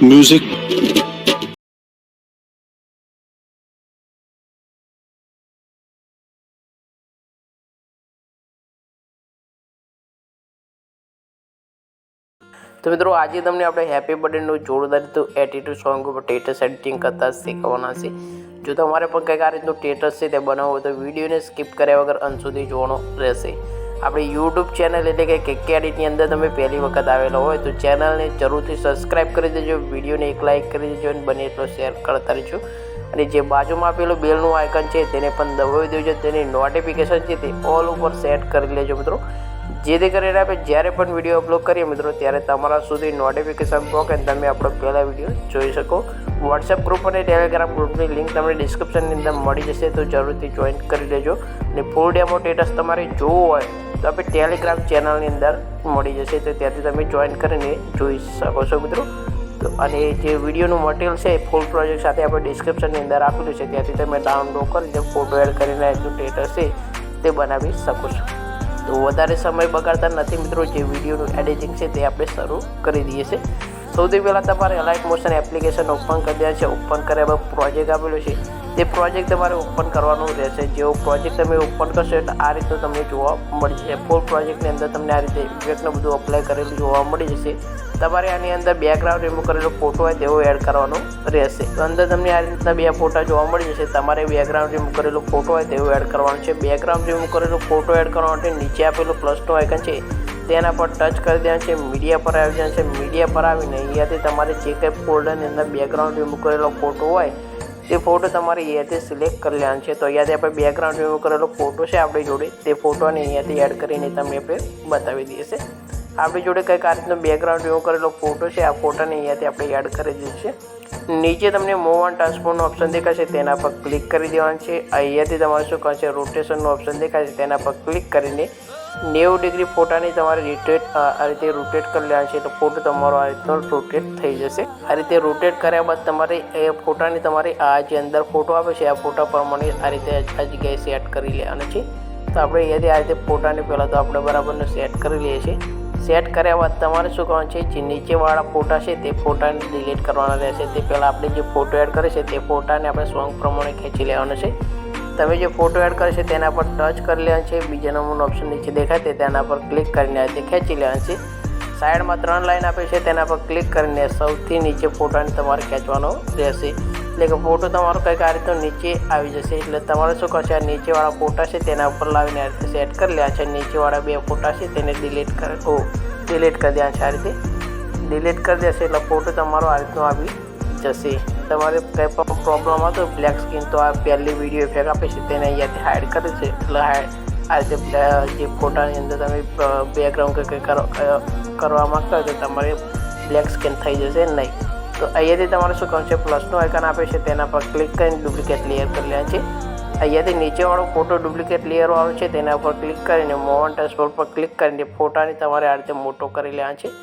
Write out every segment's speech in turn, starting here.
music. तो मित्रों आज तमने આપણે હેપી બર્થડે જોરદાર તો એટીટ્યુડ સોંગ ઉપર સ્ટેટસ એડિટિંગ કરતા શીખવાના છે। જો તમારે પણ કંઈક આ રીતનું સ્ટેટસ છે તે બનાવવું હોય તો વિડીયોને સ્કીપ કર્યા વગર અંત સુધી જોવાનો રહેશે। આપણી YouTube ચેનલ એટલે કે કેકે એડિટની અંદર તમે પહેલી વખત આવેલા હોય તો ચેનલને જરૂરથી સબસ્ક્રાઇબ કરી દેજો, વિડીયોને એક લાઇક કરી દેજો અને બને એટલો શેર કરતા રહેજો। અને જે બાજુમાં આપેલું બેલનું આઇકન છે તેને પણ દબાવી દેજો, તેની નોટિફિકેશન છે તે ઓલ ઉપર સેટ કરી લેજો મિત્રો, જેથી કરીને આપણે જ્યારે પણ વિડીયો અપલોડ કરીએ મિત્રો ત્યારે તમારા સુધી નોટિફિકેશન પહોંચે અને તમે આપણો પહેલા વિડીયો જોઈ શકો। વોટ્સએપ ગ્રુપ અને ટેલિગ્રામ ગ્રુપની લિંક તમને ડિસ્ક્રિપ્શનની અંદર મળી જશે, તો જરૂરથી જોઈન કરી લેજો। અને ફૂલ ડેમો સ્ટેટસ તમારે જોવું હોય તો આપણે ટેલિગ્રામ ચેનલની અંદર મળી જશે, તો ત્યાંથી તમે જોઈન કરીને જોઈ શકો છો મિત્રો। તો અને જે વિડીયોનું મટીરિયલ છે ફૂલ પ્રોજેક્ટ સાથે આપણે ડિસ્ક્રિપ્શનની અંદર આપેલું છે, ત્યાંથી તમે ડાઉનલોડ કરીને ફોટો એડ કરીને સ્ટેટસ છે તે બનાવી શકો છો। તો વધારે સમય બગાડતા નથી મિત્રો, જે વિડીયોનું એડિટિંગ છે તે આપણે શરૂ કરી દઈએ છીએ। સૌથી પહેલાં તમારે અલાઇટ મોશન એપ્લિકેશન ઓપન કરી દેવા છે। ઓપન કર્યા બાદ પ્રોજેક્ટ આપેલો છે તે પ્રોજેક્ટ તમારે ઓપન કરવાનું રહેશે। જેવો પ્રોજેક્ટ તમે ઓપન કરશો એટલે આ રીતનું તમને જોવા મળી જશે। ફૂલ પ્રોજેક્ટની અંદર તમને આ રીતે ઇફેક્ટનું બધું અપ્લાય કરેલું જોવા મળી જશે। તમારે આની અંદર બેકગ્રાઉન્ડ રિમૂવ કરેલો ફોટો હોય તેવો એડ કરવાનો રહેશે। તો અંદર તમને આ રીતના બે ફોટા જોવા મળી જશે, તમારે બેકગ્રાઉન્ડ રિમૂવ કરેલો ફોટો હોય તેવો એડ કરવાનો છે। બેકગ્રાઉન્ડ રિમૂવ કરેલો ફોટો એડ કરવા માટે નીચે આપેલું પ્લસનું આઇકન છે તેના પર ટચ કરી દેવાનું છે, મીડિયા પર આવી જવાનું છે। મીડિયા પર આવીને અહીંયાથી તમારે જે કંઈ ફોલ્ડરની અંદર બેકગ્રાઉન્ડ રિમૂવ કરેલો ફોટો હોય તે ફોટો તમારે અહીંયાથી સિલેક્ટ કરી લેવાનો છે। તો અહીંયાથી આપણે બેકગ્રાઉન્ડ રિમૂવ કરેલો ફોટો છે આપણી જોડે, તે ફોટોને અહીંયાથી એડ કરીને તમને આપણે બતાવી દઈએ છીએ। આપણી જોડે કંઈક આ રીતનો બેકગ્રાઉન્ડ રિમૂવ કરેલો ફોટો છે, આ ફોટોને અહીંયાથી આપણે એડ કરી દીધું છે। નીચે તમને મૂવ ઓન ટ્રાન્સફોર્મનો ઓપ્શન દેખાશે, તેના પર ક્લિક કરી દેવાનું છે। અહીંયાથી તમારે શું કરશે, રોટેશનનો ઓપ્શન દેખાશે, તેના પર ક્લિક કરીને 90 ડિગ્રી ફોટાની તમારે આ રીતે રોટેટ કરી લેવાનું છે, તો ફોટો તમારો આ રીતનો રોટેટ થઈ જશે। આ રીતે રોટેટ કર્યા બાદ તમારે એ ફોટાની તમારે આ જે અંદર ફોટો આપે છે આ ફોટા પ્રમાણે આ રીતે આ જગ્યાએ સેટ કરી લેવાનું છે। તો આપણે અહીંયાથી આ રીતે ફોટાને પહેલાં તો આપણે બરાબરનો સેટ કરી લઈએ છીએ। સેટ કર્યા બાદ તમારે શું કરવાનું છે, જે નીચેવાળા ફોટા છે તે ફોટાને ડિલીટ કરવાના રહેશે। તે પહેલાં આપણે જે ફોટો એડ કરે છે તે ફોટાને આપણે સોંગ પ્રમાણે ખેંચી લેવાનો છે। તમે જે ફોટો એડ કરે છે તેના પર ટચ કરી લેવાનું છે, બીજા નંબરનો ઓપ્શન નીચે દેખાય તે તેના પર ક્લિક કરીને આ રીતે ખેંચી લેવાનું છે। સાઈડમાં 3 લાઈન આપે છે તેના પર ક્લિક કરીને સૌથી નીચે ફોટાને તમારે ખેંચવાનો રહેશે, એટલે કે ફોટો તમારો કંઈક આ રીતે નીચે આવી જશે। એટલે તમારે શું કરશે, આ નીચેવાળા ફોટા છે તેના ઉપર લાવીને આ રીતે સેટ કરી લેવા છે। નીચેવાળા બે ફોટા છે તેને ડિલીટ કરી દેવા છે, આ રીતે ડિલીટ કરી દેશે એટલે ફોટો તમારો આ રીતનો આવી જશે। તમારે કંઈ પણ પ્રોબ્લેમ હતો બ્લેક સ્ક્રીન તો આ પહેલી વિડીયો ઇફેક્ટ આપે છે તેને અહીંયાથી હાઇડ કરે છે, એટલે આ રીતે જે ફોટાની અંદર તમે બેકગ્રાઉન્ડ કંઈ કરવા માગતા હોય તો તમારે બ્લેક સ્ક્રીન થઈ જશે નહીં। તો અહીંયાથી તમારે શું કરવું છે, પ્લસનું આઇકન આપે છે તેના પર ક્લિક કરીને ડુપ્લિકેટ લેયર કરી લેવાનું છે। અહીંયાથી નીચેવાળો ફોટો ડુપ્લિકેટ લેયરવાળો છે તેના પર ક્લિક કરીને મૂવ ઓન ટ્રાન્સફોર્મ પર ક્લિક કરીને ફોટાને તમારે આ રીતે મોટો કરી લેવાનો છે।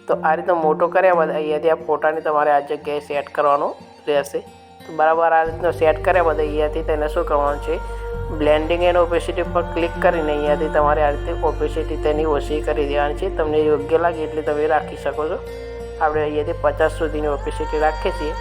તો આ રીતે મોટો કર્યા બાદ અહીંયાથી આ ફોટાને તમારે આ જગ્યાએ સેટ કરવાનો રહેશે। તો બરાબર આ રીતનો સેટ કર્યા બાદ અહીંયાથી તેને શું કરવાનું છે, બ્લેન્ડિંગ એન્ડ ઓપેસિટી પર ક્લિક કરીને અહીંયાથી તમારે આ રીતે ઓપેસિટી તેની ઓછી કરી દેવાની છે। તમને યોગ્ય લાગે એટલે તમે રાખી શકો છો। આપણે અહીંયાથી 50 સુધીની ઓપેસિટી રાખીએ છીએ।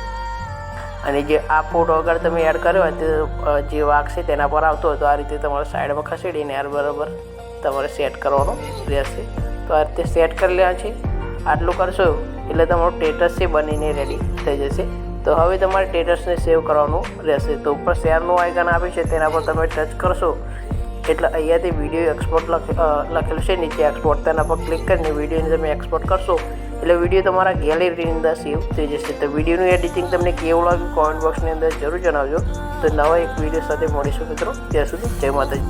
અને જે આ ફોટો અગર તમે એડ કર્યો હોય તો જે વાઘ છે તેના પર આવતો હોય તો આ રીતે તમારે સાઈડમાં ખસેડીને યાર બરાબર તમારે સેટ કરવાનો રહેશે। તો આ રીતે સેટ કરી લેવાનું છે। આટલું કરશો એટલે તમારું સ્ટેટસ છે બનીને રેડી થઈ જશે। તો હવે તમારે સ્ટેટસને સેવ કરવાનું રહેશે। તો ઉપર શેરનું આઇકન આપે છે તેના પર તમે ટચ કરશો એટલે અહીંયાથી વિડીયો એક્સપોર્ટ લખેલું છે નીચે એક્સપોર્ટ, તેના પર ક્લિક કરીને વિડીયોને તમે એક્સપોર્ટ કરશો એટલે વિડીયો તમારા ગેલેરીની અંદર સેવ થઈ જશે। તો વિડીયોનું એડિટિંગ તમને કેવું લાગ્યું કોમેન્ટ બોક્સની અંદર જરૂર જણાવજો। તો નવા એક વિડીયો સાથે મળીશું મિત્રો, ત્યાં સુધી જય માતાજી।